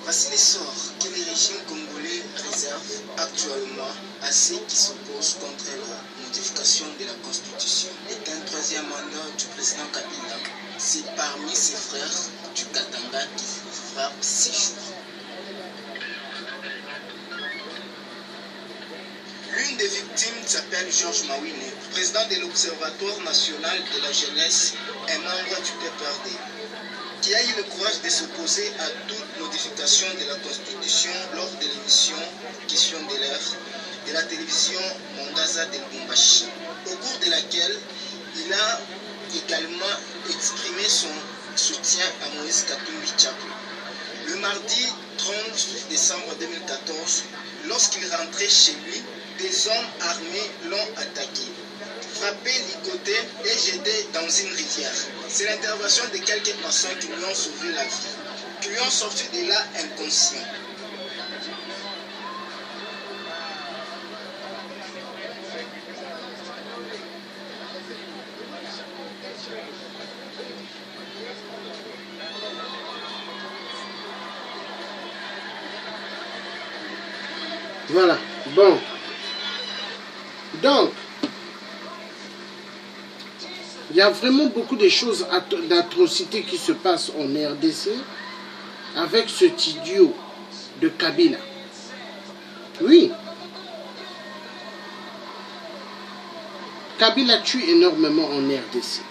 Voici les sorts que le régime congolais réserve actuellement à ceux qui s'opposent contre la modification de la Constitution. Et un troisième mandat du président Kabila, c'est parmi ses frères du Katanga qui frappe 6 jours. L'une des victimes s'appelle Georges Mawine, président de l'Observatoire national de la jeunesse et membre du PPRD, qui a eu le courage de s'opposer à toute modification de la Constitution lors de l'émission Question de l'heure de la télévision Mongaza de Lubumbashi, au cours de laquelle il a également exprimé son soutien à Moïse Katumbi Tchapou. Le mardi 30 décembre 2014, lorsqu'il rentrait chez lui, des hommes armés l'ont attaqué, frappé, ligoté et jeté dans une rivière. C'est l'intervention de quelques passants qui lui ont sauvé la vie, qui lui ont sorti de là inconscient. Voilà, bon. Donc, il y a vraiment beaucoup de choses d'atrocités qui se passent en RDC avec cet idiot de Kabila. Oui. Kabila tue énormément en RDC.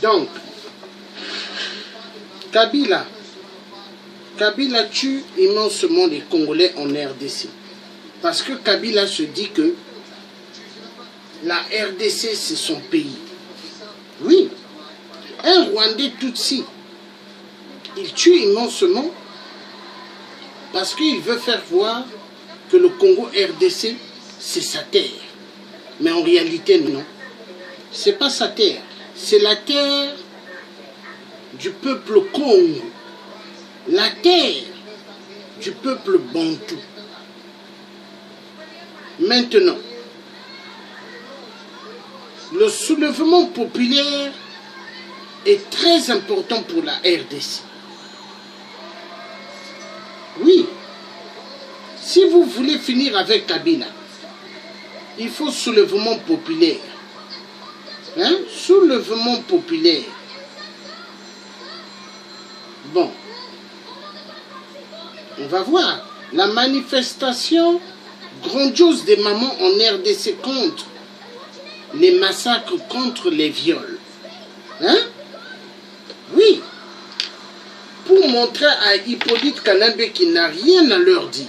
Donc, Kabila tue immensément les Congolais en RDC. Parce que Kabila se dit que la RDC, c'est son pays. Oui, un Rwandais Tutsi, il tue immensement parce qu'il veut faire voir que le Congo RDC, c'est sa terre. Mais en réalité, non. C'est pas sa terre. C'est la terre du peuple Congo. La terre du peuple Bantou. Maintenant, le soulèvement populaire est très important pour la RDC. Oui, si vous voulez finir avec Kabila, il faut soulèvement populaire. Hein? Soulèvement populaire. Bon, on va voir. La manifestation grandiose des mamans en RDC contre les massacres, contre les viols. Hein? Oui. Pour montrer à Hippolyte Kanambe qu'il n'a rien à leur dire.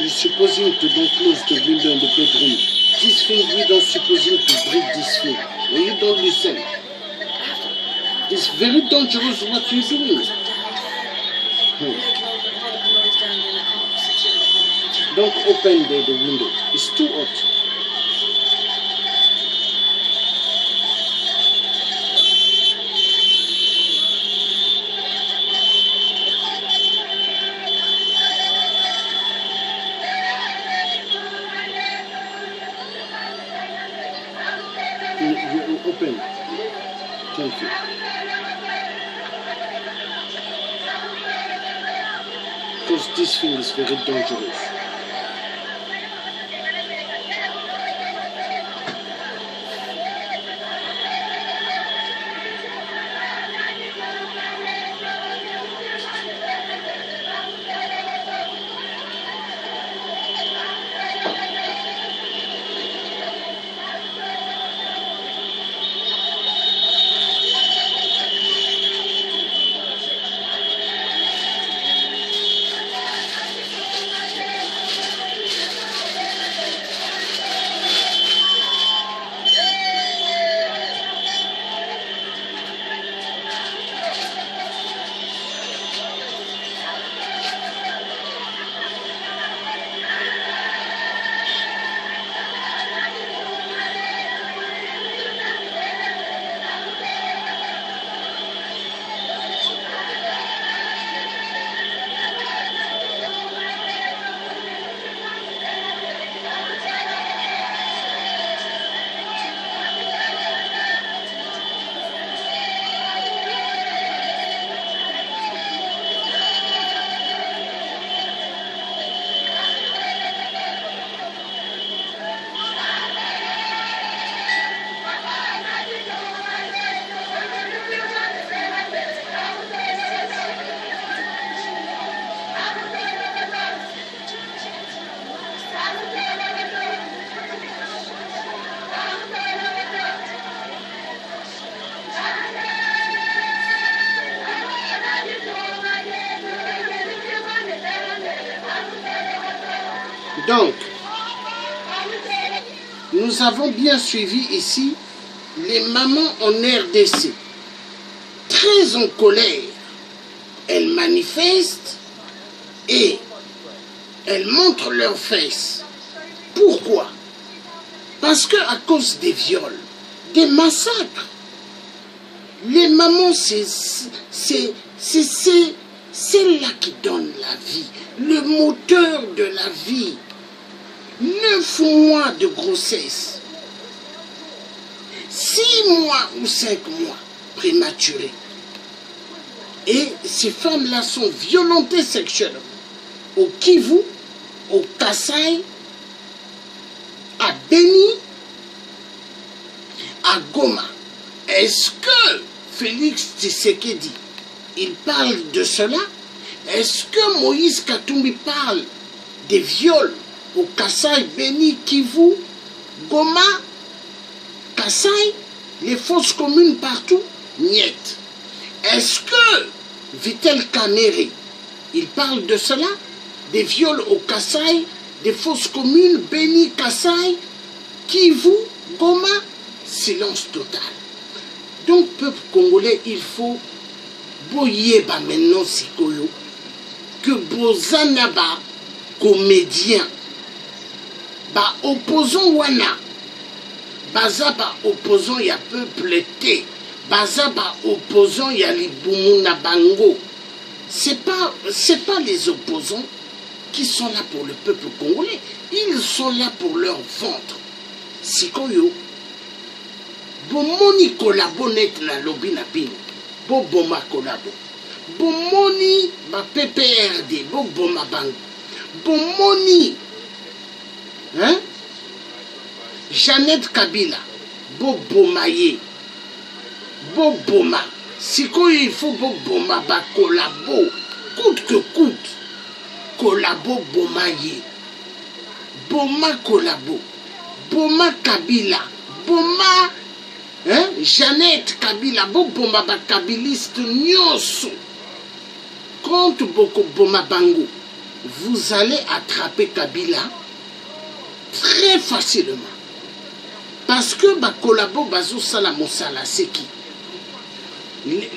Supposing to don't close the window in the bedroom. This thing we don't supposing to break this thing. When you don't listen. It's very dangerous what you're doing. Don't open the window. It's too hot. You open. Thank you. Because this thing is very dangerous. Donc, nous avons bien suivi ici les mamans en RDC, très en colère. Elles manifestent et elles montrent leurs fesses. Pourquoi? Parce que à cause des viols, des massacres, les mamans, c'est celle-là qui donne la vie, le moteur de la vie. 9 mois de grossesse, 6 mois ou 5 mois prématurés. Et ces femmes-là sont violentées sexuellement. Au Kivu, au Kasaï, à Beni, à Goma. Est-ce que Félix Tshisekedi, il parle de cela? Est-ce que Moïse Katumbi parle des viols au Kasaï, Beni, Kivu, Goma, Kasaï, les fosses communes partout? Niet. Est-ce que Vitel Kamerhe, il parle de cela? Des viols au Kasaï, des fosses communes, Beni, Kasaï, Kivu, Goma? Silence total. Donc, peuple congolais, il faut boyeba maintenant sikoyo que bozanaba comédien ba opposant wana baza ba opposant ya peuple te baza ba opposant ya libumu na bango. C'est pas les opposants, qui sont là pour le peuple congolais. Ils sont là pour leur ventre. Sikoyo, bomoni kolabo net na lobby na bino, bo boma kolabo. Bomoni ba PPRD, bo boma bango. Bomoni, hein? Jeannette Kabila, bo boma ye, bo boma. Sikoyo il faut bo boma ba kolabo, coûte que coûte. Kolabo boma ye, boma kolabo. Boma Kabila, Boma, hein? Jeannette Kabila, Boma Bakabiliste Nyoso. Contre beaucoup Boma Bango, vous allez attraper Kabila très facilement. Parce que Bakolabo Bazo Salamosala, c'est qui?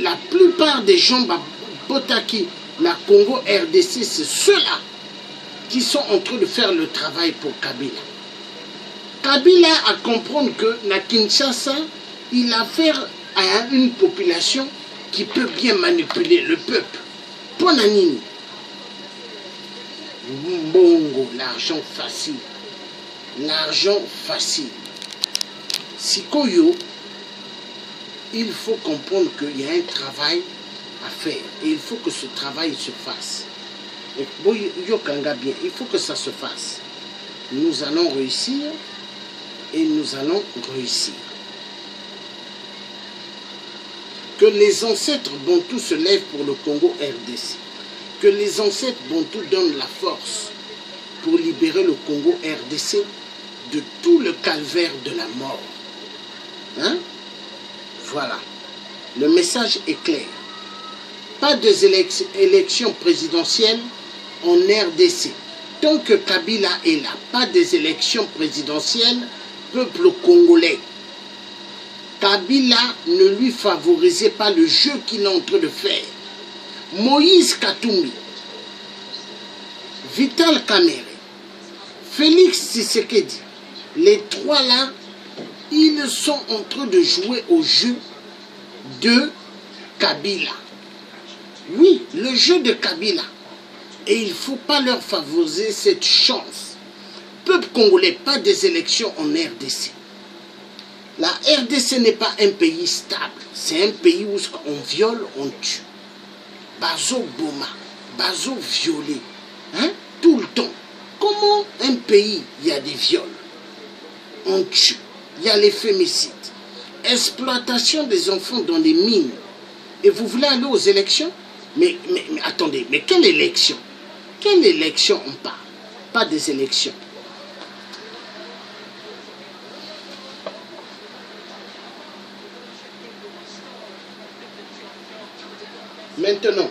La plupart des gens Botaki, la Congo RDC, c'est ceux-là qui sont en train de faire le travail pour Kabila. Kabila a comprendre que na Kinshasa, il a affaire à une population qui peut bien manipuler le peuple. Ponanini. Mbongo, l'argent facile. L'argent facile. Sikoyo, il faut comprendre qu'il y a un travail à faire. Et il faut que ce travail se fasse. Et Yokanga bien, il faut que ça se fasse. Nous allons réussir. Et nous allons réussir. Que les ancêtres Bantous se lèvent pour le Congo RDC. Que les ancêtres Bantous donnent la force pour libérer le Congo RDC de tout le calvaire de la mort. Hein? Voilà. Le message est clair. Pas des élections présidentielles en RDC. Tant que Kabila est là, pas des élections présidentielles. Peuple congolais, Kabila ne lui favorisait pas le jeu qu'il est en train de faire. Moïse Katumbi, Vital Kamerhe, Félix Tshisekedi, les trois là, ils sont en train de jouer au jeu de Kabila. Oui, le jeu de Kabila. Et il ne faut pas leur favoriser cette chance. Peuple congolais, pas des élections en RDC. La RDC n'est pas un pays stable. C'est un pays où on viole, on tue. Bazo Boma, Bazo violé. Hein? Tout le temps. Comment un pays, il y a des viols? On tue. Il y a les fémicides. Exploitation des enfants dans les mines. Et vous voulez aller aux élections? Mais attendez, mais quelle élection? Quelle élection on parle? Pas des élections. Maintenant,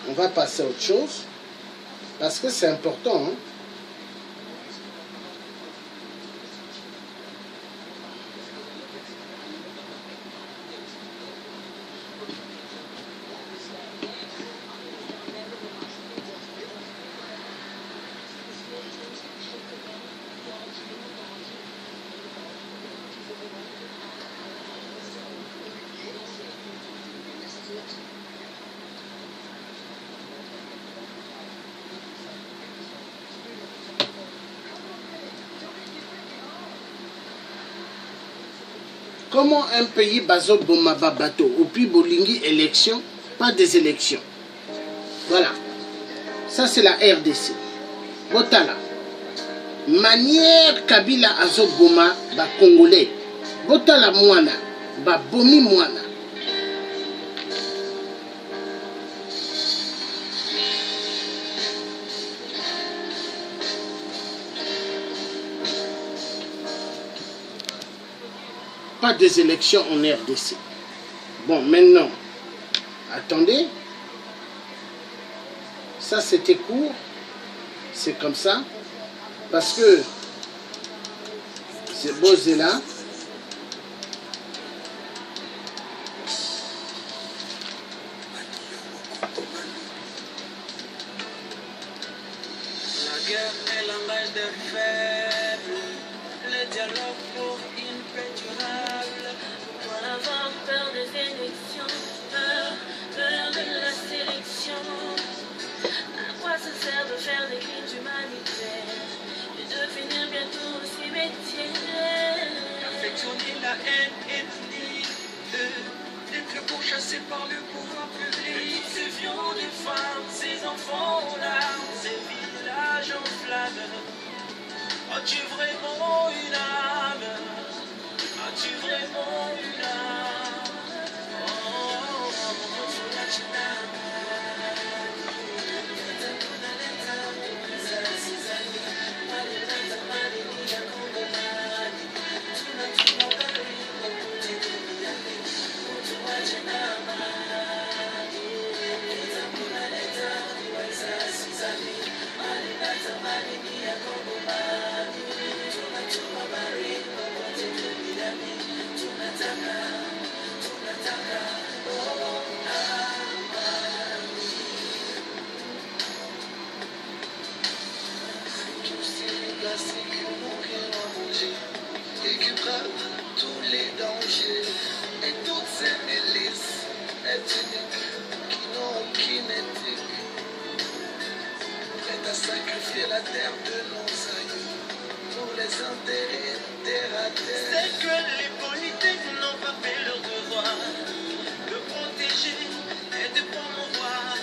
on va passer à autre chose, parce que c'est important. Hein? Comment un pays bazo bomaba bateau au puis bolingi élection, pas des élections. Voilà. Ça c'est la RDC. Botala. Manière Kabila azo boma ba congolais. Botala mwana ba bomi mwana. Pas des élections en RDC. Bon, maintenant, attendez. Ça, c'était court. C'est comme ça. Parce que c'est Bozé là. La guerre est langage de faible. Le dialogue pour une paix durable. Pour avoir peur des élections, peur de la sélection. faire des crimes humanitaires et devenir bientôt cimetière. Affectionner la haine ethnique, d'être pourchassés par le pouvoir public. Ces vions de femmes, ces enfants en larmes, ces villages en flammes. As-tu vraiment une âme? As-tu vraiment une âme? Oh, tous les dangers et toutes ces milices ethniques qui n'ont aucune éthique, prêtes à sacrifier la terre de nos aïeux pour les enterrer terre à terre. C'est que les politiques n'ont pas fait leur devoir de protéger et de promouvoir.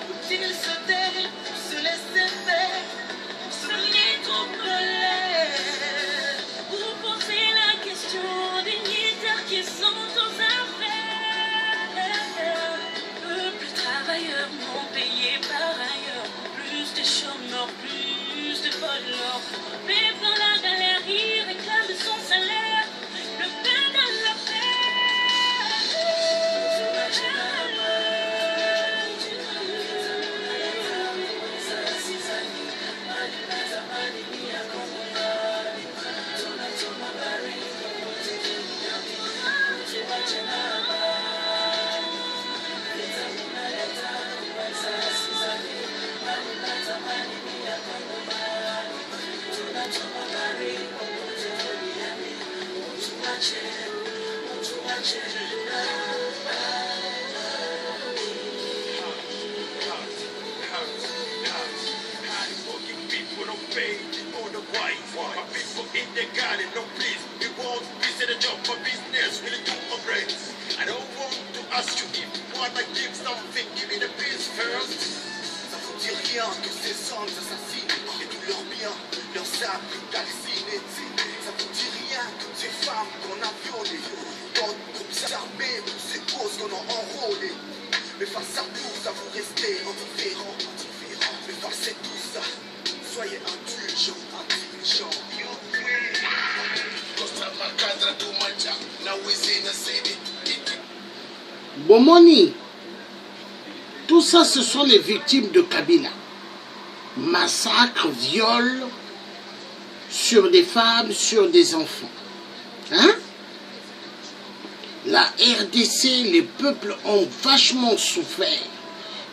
Faut-il se taire, se laisser faire, se lier trop colère pour poser la question des militaires qui sont aux affaires. Peuple travailleur non payé par ailleurs, plus de chômeurs, plus de voleurs. Mais dans la galère, il réclame son salaire, le pain dans la paix. In the garden, no please, we won't be set a job for business, really do a break. I don't want to ask you if you wanna give something, give me the peace first. Ça vous dit rien que ces hommes assassinent et tous leurs biens, leurs âmes calcinés. Ça vous dit rien que ces femmes qu'on a violées, d'autres groupes armés pour ces causes qu'on a enrôlées. Mais face à tout ça, vous restez indifférents. Mais face à tout ça, soyez indulgents, intelligents. Bomoni, tout ça, ce sont les victimes de Kabila. Massacre, viol sur des femmes, sur des enfants. Hein? La RDC, les peuples ont vachement souffert.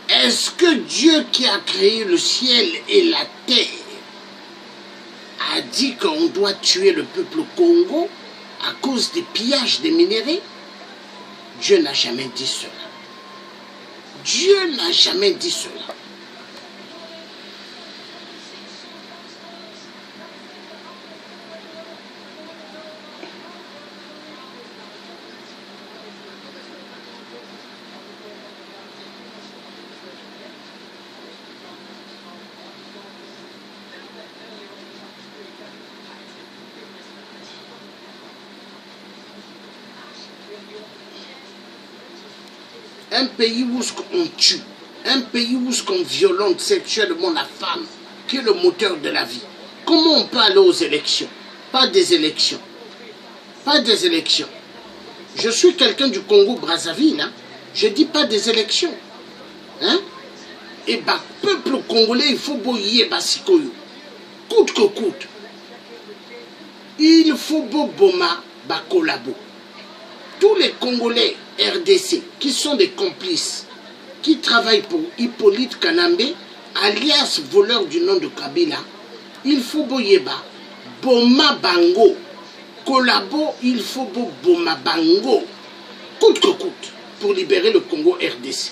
Est-ce que Dieu qui a créé le ciel et la terre a dit qu'on doit tuer le peuple Congo à cause des pillages des minéraux? Dieu n'a jamais dit cela. Dieu n'a jamais dit cela. Un pays où on tue, un pays où on violente sexuellement la femme, qui est le moteur de la vie. Comment on peut aller aux élections? Pas des élections. Pas des élections. Je suis quelqu'un du Congo-Brazzaville, hein? Je dis pas des élections. Hein? Et bah, peuple congolais, il faut boyer Basikoyo. Coûte que coûte. Il faut boma bakolabo. Tous les Congolais RDC qui sont des complices, qui travaillent pour Hippolyte Kanambe, alias voleur du nom de Kabila, il faut boyeba, boma bango, collabo, il faut boma bango, coûte que coûte, pour libérer le Congo RDC.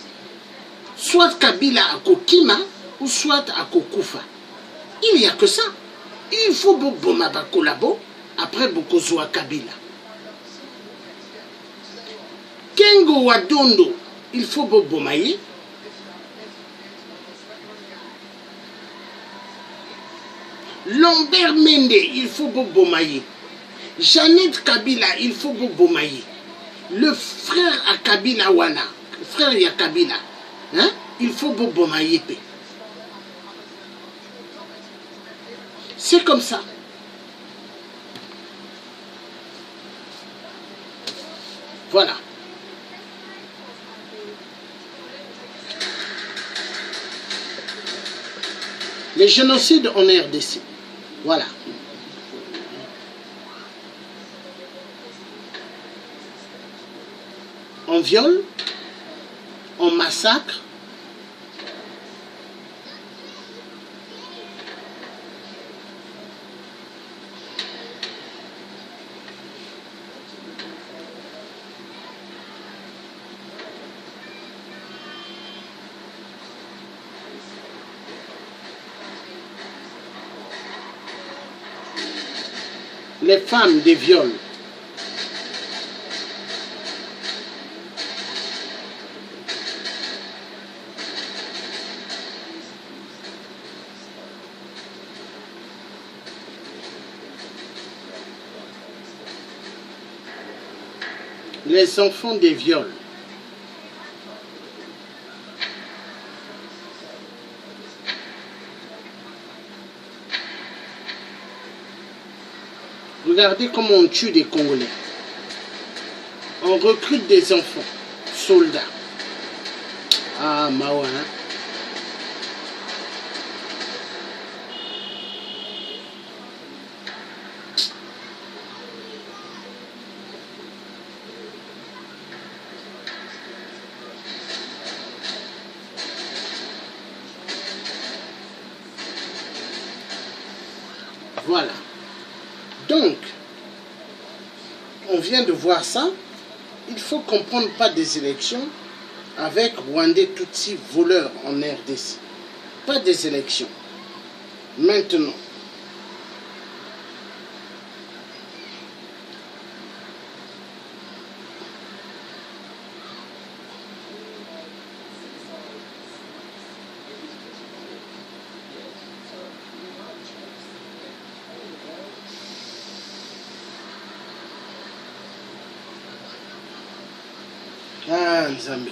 Soit Kabila à Kokima, ou soit à Kokufa. Il n'y a que ça. Il faut beaucoup collabo après beaucoup zoa Kabila. Kengo Wadondo, il faut beaucoup maïe. Lambert Mende, il faut beaucoup maïe. Janet Kabila, il faut beaucoup maïe. Le frère à Kabila Wana, le frère ya Kabila, hein, il faut beaucoup maïe. C'est comme ça. Voilà. Les génocides en RDC. Voilà. On viole, on massacre, les femmes des viols. Les enfants des viols. Regardez comment on tue des Congolais. On recrute des enfants, soldats. Ah, Mawa, hein? Voilà. Donc, on vient de voir ça. Il faut comprendre pas des élections avec Rwandais Tutsi voleurs en RDC. Pas des élections. Maintenant, ah, Nzambe.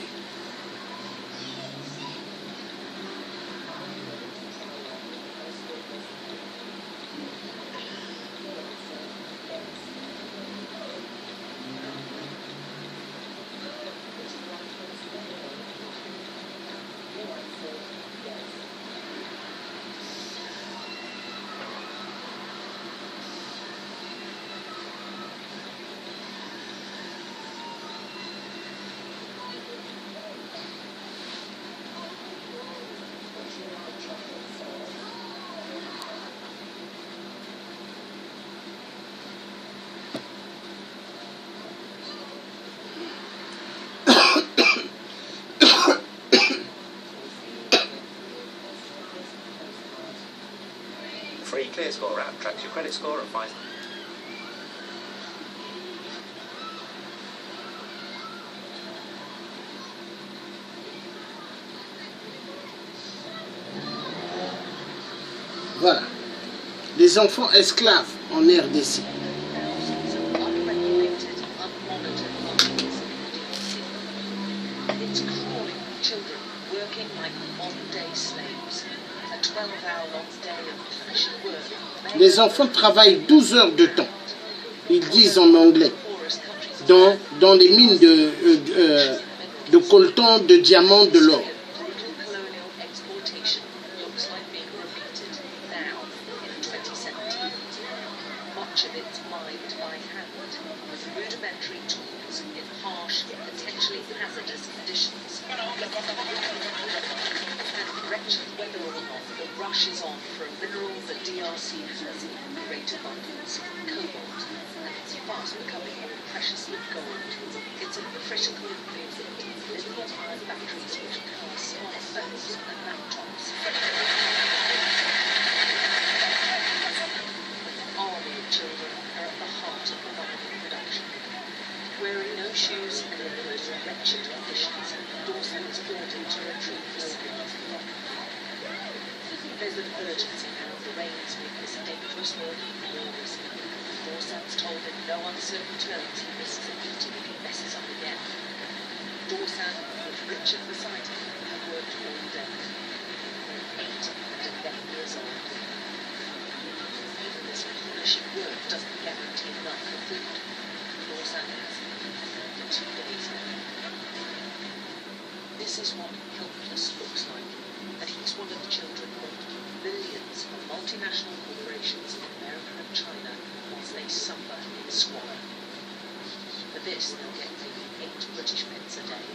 Free clear score app tracks your credit score and finds. Voilà. Les enfants esclaves en RDC. It's crawling children working like modern-day slaves. A 12-hour-long day of punishing work. Les enfants travaillent 12 heures de temps. Ils disent en anglais. Dans les mines de coltan, de diamants, de l'or. Brutal colonial exploitation looks like being repeated now in 2017. Much of it's mined by hand with rudimentary tools in harsh, potentially hazardous conditions. And wretched whether or not the rush is on for a mineral that deals DRC has in great abundance cobalt, and it's fast becoming more precious than gold. It's a critical ingredient in lithium-ion batteries which power smartphones and laptops. Army of children are at the heart of the mining production. Wearing no shoes and in the most wretched conditions, Dawson is ordered to retrieve clothing from the rock. There's an urgency now. The rains make this dangerous work more risky. Dawson's told in no uncertain terms he risks a meeting if he messes up again. Dawson, with Richard beside him, have worked all day. 8 and 11 years old. Even this punishing work doesn't guarantee enough for food. Dawson has for 2 days now. This is what helpless looks like, and he's one of the children of millions of multinational corporations in America and China whilst they suffer in squalor. For this, they'll get maybe 8 British pence a day.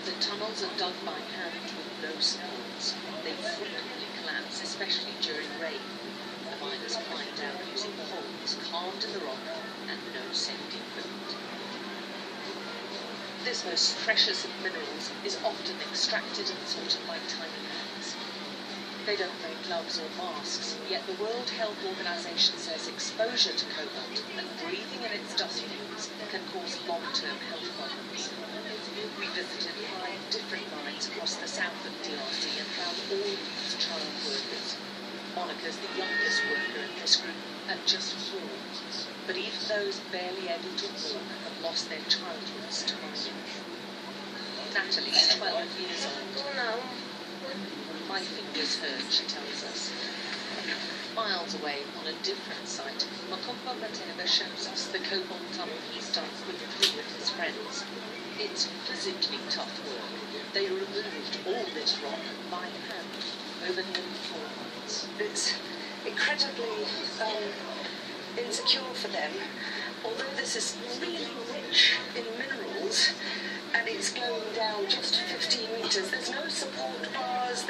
The tunnels are dug by hand with no supports. They frequently collapse, especially during rain. The miners climb down using poles carved in the rock and no safety equipment. This most precious of minerals is often extracted and sorted by tiny hands. They don't make gloves or masks, yet the World Health Organization says exposure to cobalt and breathing in its dust fumes can cause long-term health problems. We visited 5 different mines across the south of DRC and found all of these child workers. Monica's the youngest worker in this group at just 4, but even those barely able to walk have lost their childhoods to mining. Natalie's 12 years old. My fingers hurt, she tells us. Miles away, on a different site, Makumba Mateba shows us the cobalt tunnel he's dug with 3 of his friends. It's physically tough work. They removed all this rock by hand over nearly 4 months. It's incredibly insecure for them. Although this is really rich in minerals, and it's going down just 15 meters. There's no support bars,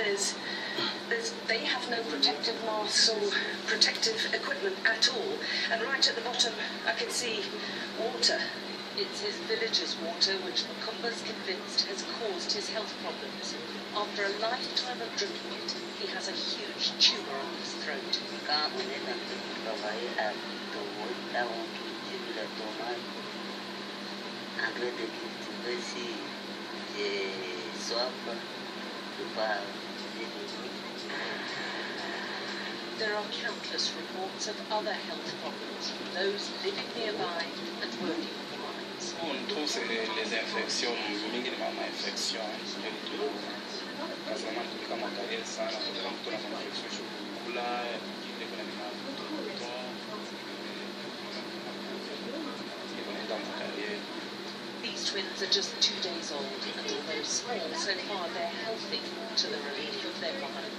they have no protective masks or protective equipment at all. And right at the bottom, I can see water. It's his village's water which Makumba's convinced has caused his health problems. After a lifetime of drinking it, he has a huge tumour on his throat. There are countless reports of other health problems from those living nearby and working on the mines. On trouve c'est les infections, mingi ni mama infection yetu kazama kama kariel sana kwa mtu na infection shukula ile kuna ni mtoto These twins are just 2 days old, and although small, so far they're healthy to the relief of their mother.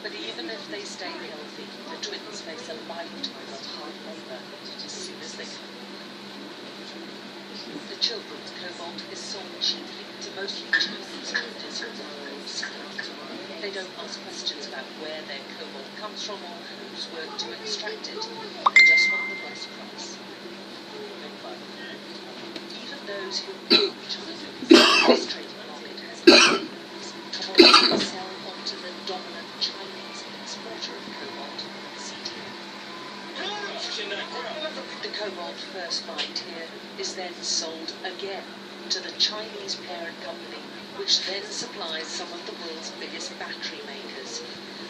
But even if they stay healthy, the twins face a lifetime of hard labour as soon as they come. The children's cobalt is sold cheaply to mostly Chinese traders who They don't ask questions about where their cobalt comes from or who's worked to extract it. They just want the best price. Even those who know China's trading market has been trying to sell onto the dominant Chinese exporter of cobalt, CDM. The cobalt first mined here is then sold again to the Chinese parent company, which then supplies some of the world's biggest battery makers.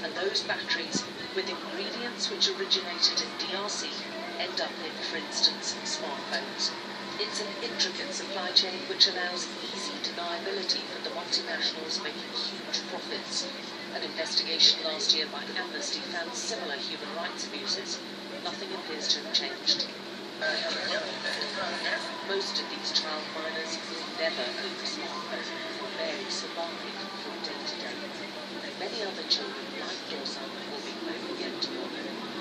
And those batteries, with ingredients which originated in DRC, end up in, for instance, smartphones. It's an intricate supply chain which allows easy deniability for the multinationals making huge profits. An investigation last year by Amnesty found similar human rights abuses. Nothing appears to have changed. Most of these child miners never own a smartphone or barely survive from day to day. Many other children like Dorsa will be moving into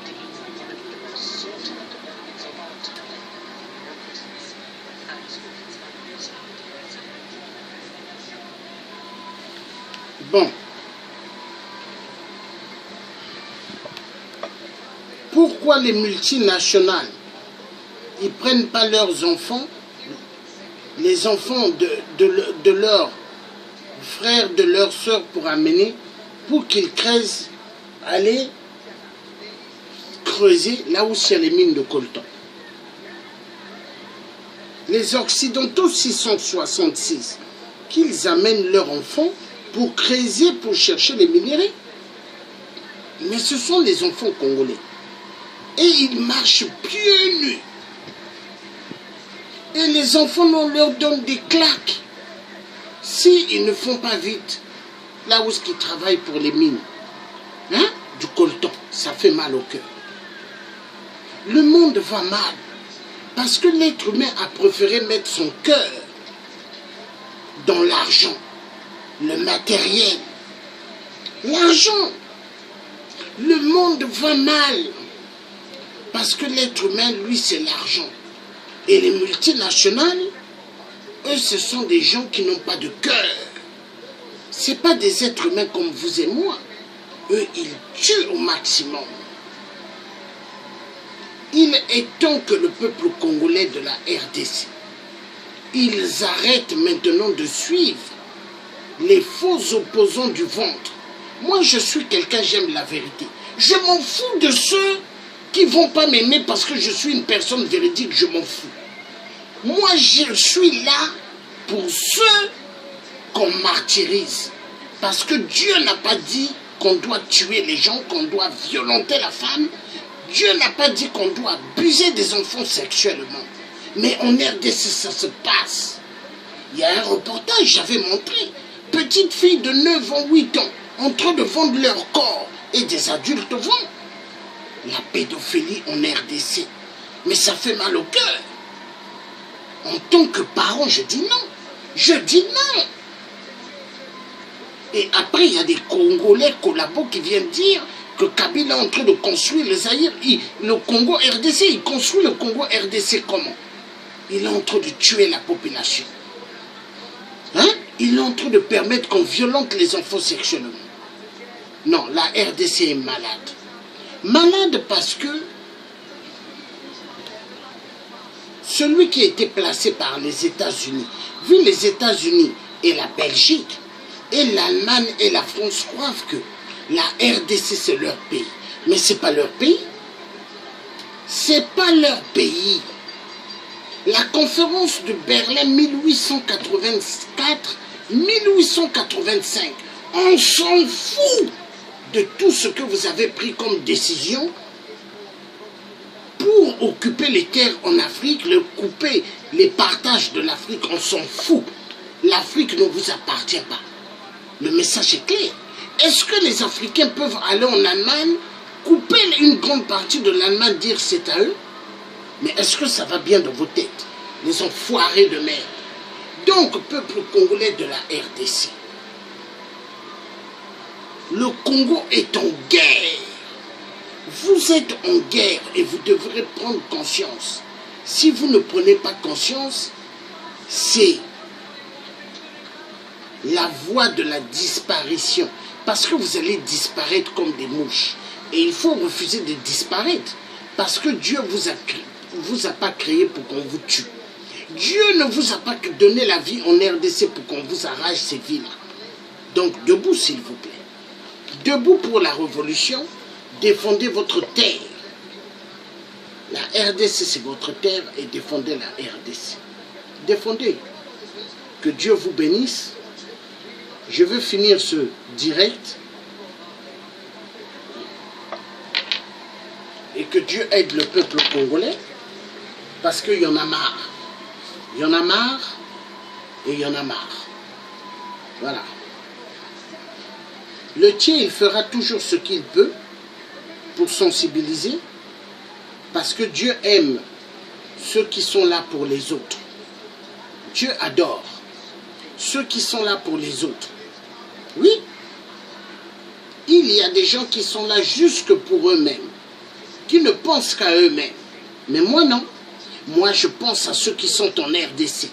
digging for one of the most sought-after modes of art today, repentance, as with its values. Bon. Pourquoi les multinationales, ils ne prennent pas leurs enfants, les enfants de leurs frères, de leurs sœurs pour amener, pour qu'ils creusent, aller creuser là où il y a les mines de coltan. Les Occidentaux 666, qu'ils amènent leurs enfants pour creuser, pour chercher les minéraux. Mais ce sont les enfants congolais. Et ils marchent pieds nus. Et les enfants, on leur donne des claques. S'ils ne font pas vite, là où ils travaillent pour les mines, hein, du coltan, ça fait mal au cœur. Le monde va mal. Parce que l'être humain a préféré mettre son cœur dans l'argent, le matériel. L'argent. Le monde va mal. Parce que l'être humain, lui, c'est l'argent. Et les multinationales, eux, ce sont des gens qui n'ont pas de cœur. Ce n'est pas des êtres humains comme vous et moi. Eux, ils tuent au maximum. Il est temps que le peuple congolais de la RDC, ils arrêtent maintenant de suivre les faux opposants du ventre. Moi, je suis quelqu'un, j'aime la vérité. Je m'en fous de ceux qui ne vont pas m'aimer parce que je suis une personne véridique, je m'en fous. Moi, je suis là pour ceux qu'on martyrise. Parce que Dieu n'a pas dit qu'on doit tuer les gens, qu'on doit violenter la femme. Dieu n'a pas dit qu'on doit abuser des enfants sexuellement. Mais en RDC, ça se passe. Il y a un reportage, j'avais montré. Petite fille de 9 ans, 8 ans, en train de vendre leur corps. Et des adultes vendent. La pédophilie en RDC. Mais ça fait mal au cœur. En tant que parent, je dis non. Je dis non. Et après, il y a des Congolais collabos qui viennent dire que Kabila est en train de construire le Zaïre. Le Congo RDC, il construit le Congo RDC comment? Il est en train de tuer la population. Hein? Il est en train de permettre qu'on violente les enfants sexuellement. Non, la RDC est malade. Malade parce que celui qui a été placé par les États-Unis, vu les États-Unis et la Belgique, et l'Allemagne et la France croient que la RDC c'est leur pays. Mais ce n'est pas leur pays. Ce n'est pas leur pays. La conférence de Berlin 1884-1885, on s'en fout de tout ce que vous avez pris comme décision pour occuper les terres en Afrique, couper les partages de l'Afrique, on s'en fout. L'Afrique ne vous appartient pas. Le message est clair. Est-ce que les Africains peuvent aller en Allemagne, couper une grande partie de l'Allemagne, dire c'est à eux? Mais est-ce que ça va bien dans vos têtes? Les enfoirés de merde. Donc, peuple congolais de la RDC, le Congo est en guerre. Vous êtes en guerre et vous devrez prendre conscience. Si vous ne prenez pas conscience, c'est la voie de la disparition. Parce que vous allez disparaître comme des mouches. Et il faut refuser de disparaître. Parce que Dieu vous a pas créé pour qu'on vous tue. Dieu ne vous a pas donné la vie en RDC pour qu'on vous arrache ces vies-là. Donc debout s'il vous plaît. Debout pour la révolution. Défendez votre terre. La RDC c'est votre terre et défendez la RDC. Défendez. Que Dieu vous bénisse. Je veux finir ce direct. Et que Dieu aide le peuple congolais. Parce qu'il y en a marre. Il y en a marre et il y en a marre. Voilà. Le tien, il fera toujours ce qu'il peut pour sensibiliser, parce que Dieu aime ceux qui sont là pour les autres. Dieu adore ceux qui sont là pour les autres. Oui, il y a des gens qui sont là jusque pour eux-mêmes, qui ne pensent qu'à eux-mêmes. Mais moi non. Moi je pense à ceux qui sont en RDC,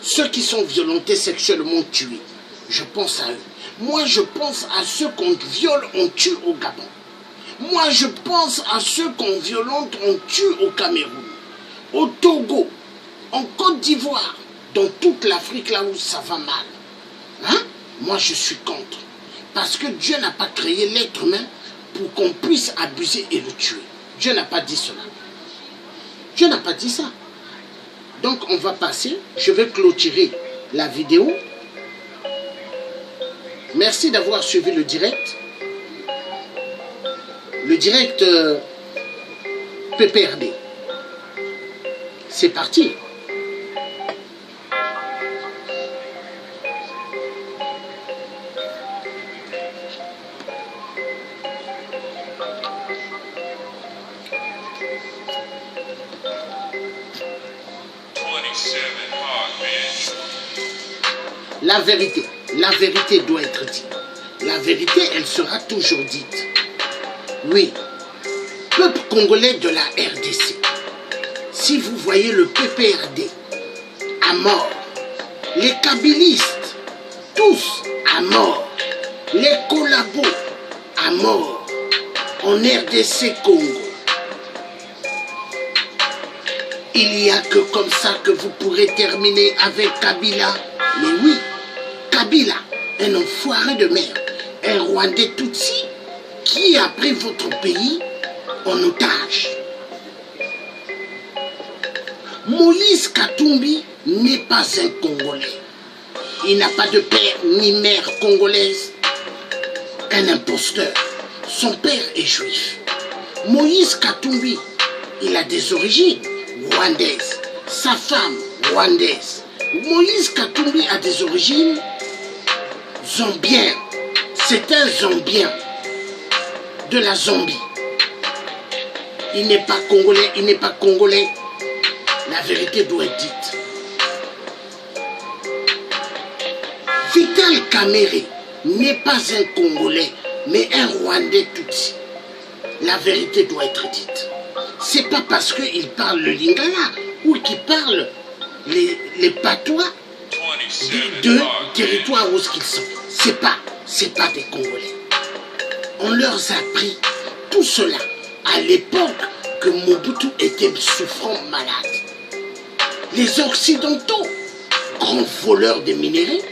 ceux qui sont violentés sexuellement tués. Je pense à eux. Moi je pense à ceux qu'on viole, on tue au Gabon. Moi je pense à ceux qu'on violente, on tue au Cameroun, au Togo, en Côte d'Ivoire, dans toute l'Afrique là où ça va mal. Hein? Moi je suis contre. Parce que Dieu n'a pas créé l'être humain pour qu'on puisse abuser et le tuer. Dieu n'a pas dit cela. Dieu n'a pas dit ça. Donc on va passer, je vais clôturer la vidéo. Merci d'avoir suivi le direct. Le direct PPRD. C'est parti. La vérité doit être dite. La vérité, elle sera toujours dite. Oui, peuple congolais de la RDC, si vous voyez le PPRD à mort, les kabylistes, tous à mort, les collabos à mort, en RDC Congo, il n'y a que comme ça que vous pourrez terminer avec Kabila. Mais oui, Kabila, un enfoiré de merde, un Rwandais Tutsi qui a pris votre pays en otage. Moïse Katumbi n'est pas un Congolais. Il n'a pas de père ni mère congolaise. Un imposteur. Son père est juif. Moïse Katumbi, il a des origines rwandaises. Sa femme, rwandaise. Moïse Katumbi a des origines zambiennes. C'est un Zambien de la Zambie. Il n'est pas congolais, il n'est pas congolais. La vérité doit être dite. Vital Kamerhe n'est pas un Congolais, mais un Rwandais Tutsi. La vérité doit être dite. C'est pas parce qu'il parle le Lingala ou qu'il parle les patois de territoire où ils sont. C'est pas des Congolais. On leur a pris tout cela à l'époque que Mobutu était souffrant malade. Les Occidentaux, grands voleurs de minéraux,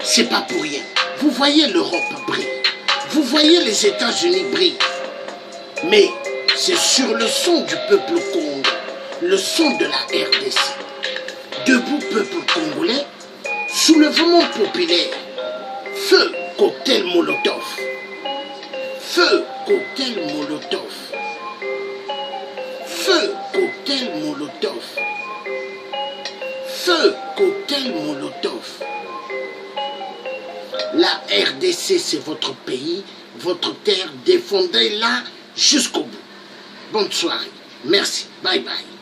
c'est pas pour rien. Vous voyez l'Europe brille. Vous voyez les États-Unis brillent. Mais c'est sur le son du peuple congolais, le son de la RDC. Debout peuple congolais, soulèvement populaire, feu cocktail Molotov, feu cocktail Molotov, feu cocktail Molotov, feu cocktail Molotov. La RDC c'est votre pays, votre terre, défendez-la jusqu'au bout. Bonne soirée, merci, bye bye.